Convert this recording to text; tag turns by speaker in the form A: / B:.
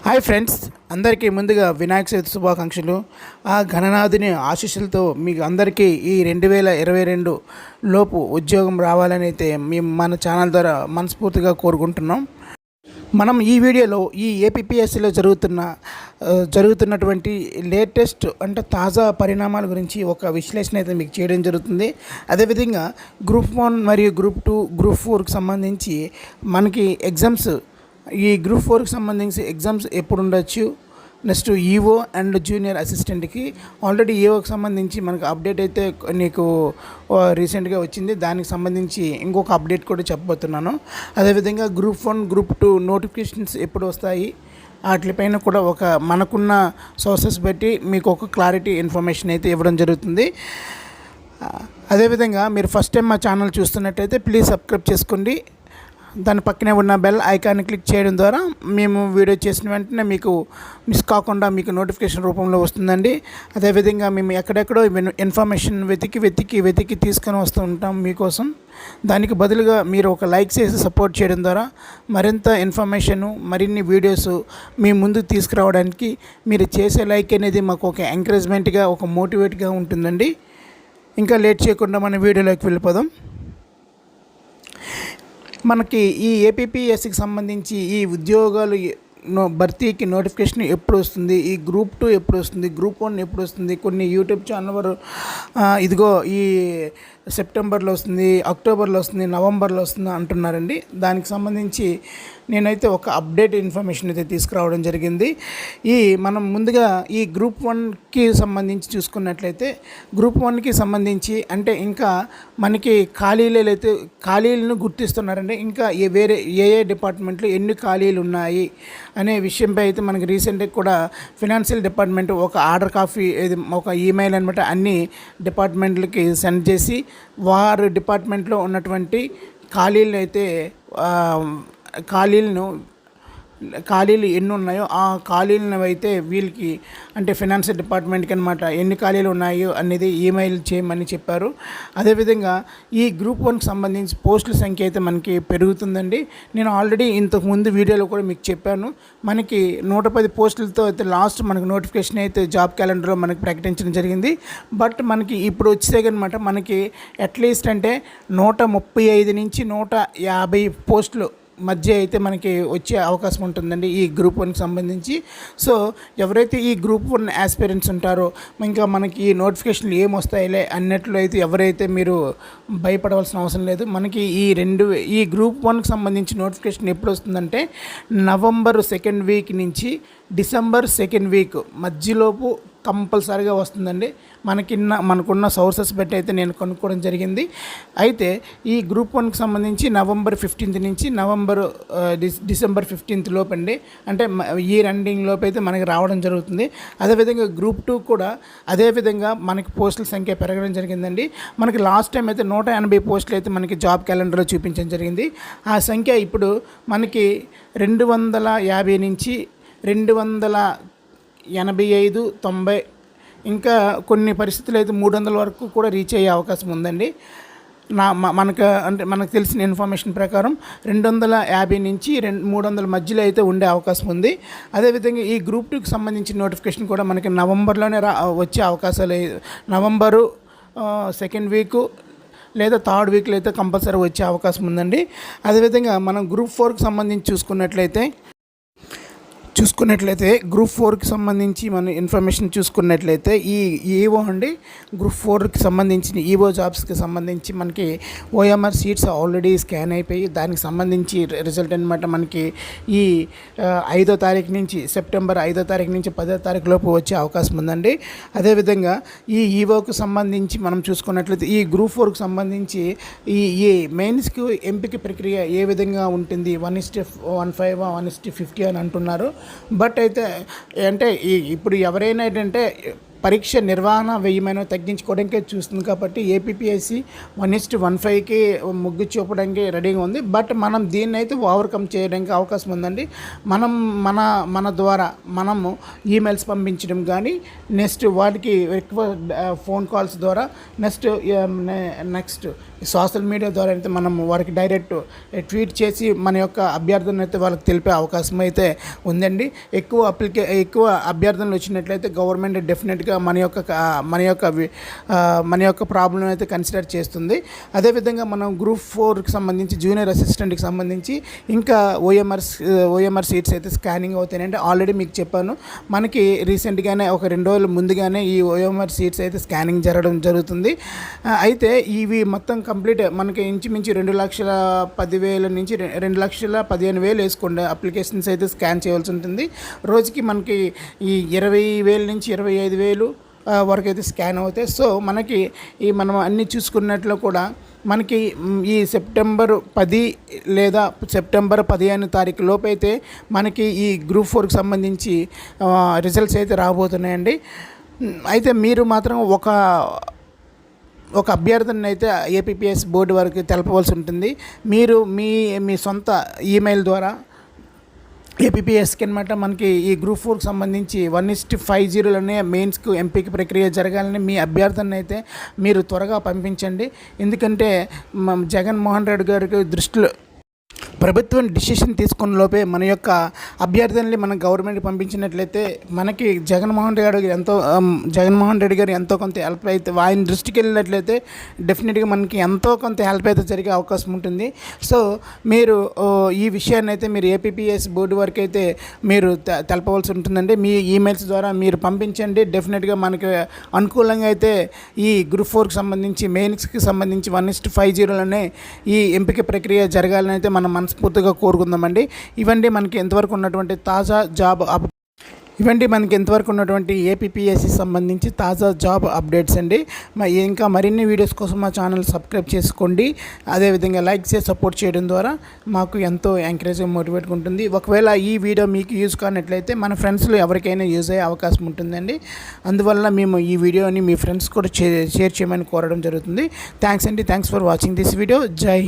A: Hi friends, అందరికీ ముందుగా వినాయక చవితి శుభాకాంక్షలు. ఆ గణనాథుని ఆశీస్సులతో మీకు అందరికీ ఈ 2022 లోపు ఉద్యోగం రావాలని అయితే మేము మన ఛానల్ ద్వారా మనస్ఫూర్తిగా కోరుకుంటున్నాం. మనం ఈ వీడియోలో ఈ ఏపీపీఎస్సీలో జరుగుతున్నటువంటి లేటెస్ట్ అంటే తాజా పరిణామాల గురించి ఒక విశ్లేషణ అయితే మీకు చేయడం జరుగుతుంది. అదేవిధంగా Group1 మరియు Group2 Group4కి సంబంధించి మనకి ఎగ్జామ్స్ ఈ Group4కి సంబంధించి ఎగ్జామ్స్ ఎప్పుడు ఉండొచ్చు, నెక్స్ట్ ఈఓ అండ్ జూనియర్ అసిస్టెంట్కి ఆల్రెడీ ఈఓకి సంబంధించి మనకు అప్డేట్ అయితే నీకు రీసెంట్గా వచ్చింది. దానికి సంబంధించి ఇంకొక అప్డేట్ కూడా చెప్పబోతున్నాను. అదేవిధంగా Group1 Group2 నోటిఫికేషన్స్ ఎప్పుడు వస్తాయి వాటిపైన కూడా ఒక మనకున్న సోర్సెస్ బట్టి మీకు ఒక క్లారిటీ ఇన్ఫర్మేషన్ అయితే ఇవ్వడం జరుగుతుంది. అదేవిధంగా మీరు ఫస్ట్ టైం మా ఛానల్ చూస్తున్నట్టయితే ప్లీజ్ సబ్స్క్రైబ్ చేసుకోండి. దాని పక్కనే ఉన్న బెల్ ఐకాన్ని క్లిక్ చేయడం ద్వారా మేము వీడియో చేసిన వెంటనే మీకు మిస్ కాకుండా మీకు నోటిఫికేషన్ రూపంలో వస్తుందండి. అదేవిధంగా మేము ఎక్కడెక్కడో ఇన్ఫర్మేషన్ వెతికి తీసుకొని వస్తూ ఉంటాం మీకోసం. దానికి బదులుగా మీరు ఒక లైక్ చేసి సపోర్ట్ చేయడం ద్వారా మరింత ఇన్ఫర్మేషను మరిన్ని వీడియోస్ మీ ముందుకు తీసుకురావడానికి మీరు చేసే లైక్ అనేది మాకు ఒక ఎంకరేజ్మెంట్గా ఒక మోటివేట్గా ఉంటుందండి. ఇంకా లేట్ చేయకుండా మన వీడియోలోకి వెళ్ళిపోదాం. మనకి ఈ ఏపీపీఎస్సీకి సంబంధించి ఈ ఉద్యోగాలు భర్తీకి నోటిఫికేషన్ ఎప్పుడు వస్తుంది, ఈ Group2 ఎప్పుడు వస్తుంది, Group1 ఎప్పుడు వస్తుంది, కొన్ని యూట్యూబ్ ఛానల్ వారు ఇదిగో ఈ సెప్టెంబర్లో వస్తుంది, అక్టోబర్లో వస్తుంది, నవంబర్లో వస్తుంది అంటున్నారండి. దానికి సంబంధించి నేనైతే ఒక అప్డేట్ ఇన్ఫర్మేషన్ అయితే తీసుకురావడం జరిగింది. మనం ముందుగా ఈ Group1కి సంబంధించి చూసుకున్నట్లయితే Group1కి సంబంధించి అంటే ఇంకా మనకి ఖాళీలను గుర్తిస్తున్నారండి. ఇంకా వేరే ఏ డిపార్ట్మెంట్లో ఎన్ని ఖాళీలు ఉన్నాయి అనే విషయంపై అయితే మనకి రీసెంట్గా కూడా ఫినాన్షియల్ డిపార్ట్మెంట్ ఒక ఆర్డర్ కాపీ ఒక ఈమెయిల్ అనమాట అన్ని డిపార్ట్మెంట్లకి సెండ్ చేసి వారి డిపార్ట్మెంట్లో ఉన్నటువంటి ఖాళీలు ఎన్ని ఉన్నాయో ఆ ఖాళీలను అయితే వీళ్ళకి అంటే ఫినాన్షియల్ డిపార్ట్మెంట్కి అనమాట ఎన్ని ఖాళీలు ఉన్నాయో అనేది ఈమెయిల్ చేయమని చెప్పారు. అదేవిధంగా ఈ Group1కి సంబంధించి పోస్టుల సంఖ్య అయితే మనకి పెరుగుతుందండి. నేను ఆల్రెడీ ఇంతకుముందు వీడియోలో కూడా మీకు చెప్పాను. మనకి 110 పోస్టులతో అయితే లాస్ట్ మనకి నోటిఫికేషన్ అయితే జాబ్ క్యాలెండర్లో మనకి ప్రకటించడం జరిగింది. బట్ మనకి ఇప్పుడు వచ్చేసరికి మనకి అట్లీస్ట్ అంటే 135 నుంచి 150 పోస్టులు మధ్య అయితే మనకి వచ్చే అవకాశం ఉంటుందండి ఈ Group1కి సంబంధించి. సో ఎవరైతే ఈ Group1 ఆస్పిరెంట్స్ ఉంటారో ఇంకా మనకి ఈ నోటిఫికేషన్లు ఏమొస్తాయిలే అన్నట్లు అయితే ఎవరైతే మీరు భయపడవలసిన అవసరం లేదు. మనకి ఈ Group1కి సంబంధించి నోటిఫికేషన్ ఎప్పుడు వస్తుందంటే నవంబర్ 2nd వీక్ నుంచి డిసెంబర్ 2nd వీక్ మధ్యలోపు కంపల్సరీగా వస్తుందండి. మనకున్న సోర్సెస్ బట్టి అయితే నేను కనుక్కోవడం జరిగింది. అయితే ఈ Group1కి సంబంధించి నవంబర్ 15th నుంచి డిసెంబర్ 15th లోపండి అంటే ఇయర్ ఎండింగ్ లోపు అయితే మనకి రావడం జరుగుతుంది. అదేవిధంగా Group2 కూడా అదేవిధంగా మనకి పోస్టుల సంఖ్య పెరగడం జరిగిందండి. మనకి లాస్ట్ టైం అయితే 180 పోస్టులు అయితే మనకి జాబ్ క్యాలెండర్లో చూపించడం జరిగింది. ఆ సంఖ్య ఇప్పుడు మనకి 250 నుంచి 285, 90 ఇంకా కొన్ని పరిస్థితులు అయితే 300 వరకు కూడా రీచ్ అయ్యే అవకాశం ఉందండి. మనకు తెలిసిన ఇన్ఫర్మేషన్ ప్రకారం 250 నుంచి 300 మధ్యలో అయితే ఉండే అవకాశం ఉంది. అదేవిధంగా ఈ Group2కి సంబంధించిన నోటిఫికేషన్ కూడా మనకి నవంబర్లోనే వచ్చే అవకాశాలు నవంబరు 2nd వీకు లేదా 3rd వీక్లో అయితే కంపల్సరీ వచ్చే అవకాశం ఉందండి. అదేవిధంగా మనం Group4కి సంబంధించి చూసుకున్నట్లయితే Group4కి సంబంధించి మన ఇన్ఫర్మేషన్ చూసుకున్నట్లయితే ఈ ఈఓ అండి Group4కి సంబంధించిన ఈఓ జాబ్స్కి సంబంధించి మనకి OMR సీట్స్ ఆల్రెడీ స్కాన్ అయిపోయి దానికి సంబంధించి రిజల్ట్ అనమాట మనకి ఈ 5వ తారీఖు నుంచి సెప్టెంబర్ 5వ తారీఖు నుంచి 10వ తారీఖు లోపు వచ్చే అవకాశం ఉందండి. అదేవిధంగా ఈ ఈఓకి సంబంధించి మనం చూసుకున్నట్లయితే ఈ Group4కి సంబంధించి ఈ మెయిన్స్కి ఎంపిక ప్రక్రియ ఏ విధంగా ఉంటుంది 1:15 1:50 అని అంటున్నారు. బట్ అయితే అంటే ఇప్పుడు ఎవరైనా ఏంటంటే పరీక్ష నిర్వహణ వ్యయమైన తగ్గించుకోవడానికి చూస్తుంది. కాబట్టి ఏపీపీఎస్సీ 1:15కి మొగ్గు చూపడానికి రెడీగా ఉంది. బట్ మనం దీన్ని అయితే ఓవర్కమ్ చేయడానికి అవకాశం ఉందండి. మనం మన ద్వారా మనము ఈమెయిల్స్ పంపించడం కానీ, నెక్స్ట్ వాటికి ఎక్కువ ఫోన్ కాల్స్ ద్వారా, నెక్స్ట్ సోషల్ మీడియా ద్వారా అయితే మనం వారికి డైరెక్ట్ ట్వీట్ చేసి మన యొక్క అభ్యర్థనలు అయితే వాళ్ళకి తెలిపే అవకాశం అయితే ఉందండి. ఎక్కువ అభ్యర్థనలు వచ్చినట్లయితే గవర్నమెంట్ డెఫినెట్గా మన యొక్క ప్రాబ్లం అయితే కన్సిడర్ చేస్తుంది. అదేవిధంగా మనం గ్రూప్ 4కి సంబంధించి జూనియర్ అసిస్టెంట్కి సంబంధించి ఇంకా ఓఎంఆర్ సీట్స్ అయితే స్కానింగ్ అవుతాయండి. ఆల్రెడీ మీకు చెప్పాను, మనకి రీసెంట్గానే ఒక 2 రోజుల ముందుగానే ఈ ఓఎంఆర్ సీట్స్ అయితే స్కానింగ్ జరగడం జరుగుతుంది. అయితే ఇవి మొత్తం కంప్లీట్ మనకి ఇంచుమించు 2,10,000 నుంచి 2,15,000 వేసుకోండి అప్లికేషన్స్ అయితే స్కాన్ చేయవలసి ఉంటుంది. రోజుకి మనకి ఈ 20,000 నుంచి 25,000 వరకు అయితే స్కాన్ అవుతాయి. సో మనకి మనం అన్నీ చూసుకున్నట్లు కూడా మనకి ఈ సెప్టెంబర్ 10 లేదా సెప్టెంబర్ 15 తారీఖు లోపు అయితే మనకి ఈ గ్రూప్ 4కి సంబంధించి రిజల్ట్స్ అయితే రాబోతున్నాయండి. అయితే మీరు మాత్రం ఒక అభ్యర్థన అయితే ఏపీపీఎస్ బోర్డు వరకు తెలపవలసి ఉంటుంది. మీరు మీ సొంత ఈమెయిల్ ద్వారా ఏపీపీఎస్కి అనమాట మనకి ఈ గ్రూప్ 4కి సంబంధించి 1:50లోనే మెయిన్స్కు ఎంపిక ప్రక్రియ జరగాలని మీ అభ్యర్థన అయితే మీరు త్వరగా పంపించండి. ఎందుకంటే జగన్మోహన్ రెడ్డి గారికి దృష్టిలో ప్రభుత్వం డిసిషన్ తీసుకున్న లోపే మన యొక్క అభ్యర్థనని మనం గవర్నమెంట్కి పంపించినట్లయితే మనకి జగన్మోహన్ రెడ్డి గారు ఎంతో కొంత హెల్ప్ అయితే, ఆయన దృష్టికి వెళ్ళినట్లయితే డెఫినెట్గా మనకి ఎంతో కొంత హెల్ప్ అయితే జరిగే అవకాశం ఉంటుంది. సో మీరు ఈ విషయాన్ని అయితే మీరు ఏపీపీఎస్ బోర్డు వరకు అయితే మీరు తెలపవలసి ఉంటుందండి. మీ ఈమెయిల్స్ ద్వారా మీరు పంపించండి. డెఫినెట్గా మనకి అనుకూలంగా అయితే ఈ గ్రూప్ 4కి సంబంధించి మెయిన్స్కి సంబంధించి 1:50లోనే ఈ ఎంపిక ప్రక్రియ జరగాలని అయితే మనం మనస్ఫూర్తిగా కోరుకుందామండి. ఇవండి మనకి ఎంతవరకు ఉన్నటువంటి ఏపీపీఎస్సీ సంబంధించి తాజా జాబ్ అప్డేట్స్ అండి. ఇంకా మరిన్ని వీడియోస్ కోసం మా ఛానల్ సబ్స్క్రైబ్ చేసుకోండి. అదేవిధంగా లైక్ చేసి సపోర్ట్ చేయడం ద్వారా మాకు ఎంతో ఎంకరేజింగ్ మోటివేట్గా ఉంటుంది. ఒకవేళ ఈ వీడియో మీకు యూజ్ కానట్లయితే మన ఫ్రెండ్స్లో ఎవరికైనా యూజ్ అయ్యే అవకాశం ఉంటుందండి. అందువల్ల మేము ఈ వీడియోని మీ ఫ్రెండ్స్ కూడా షేర్ చేయమని కోరడం జరుగుతుంది. Thanks for watching this video. జై హింద్.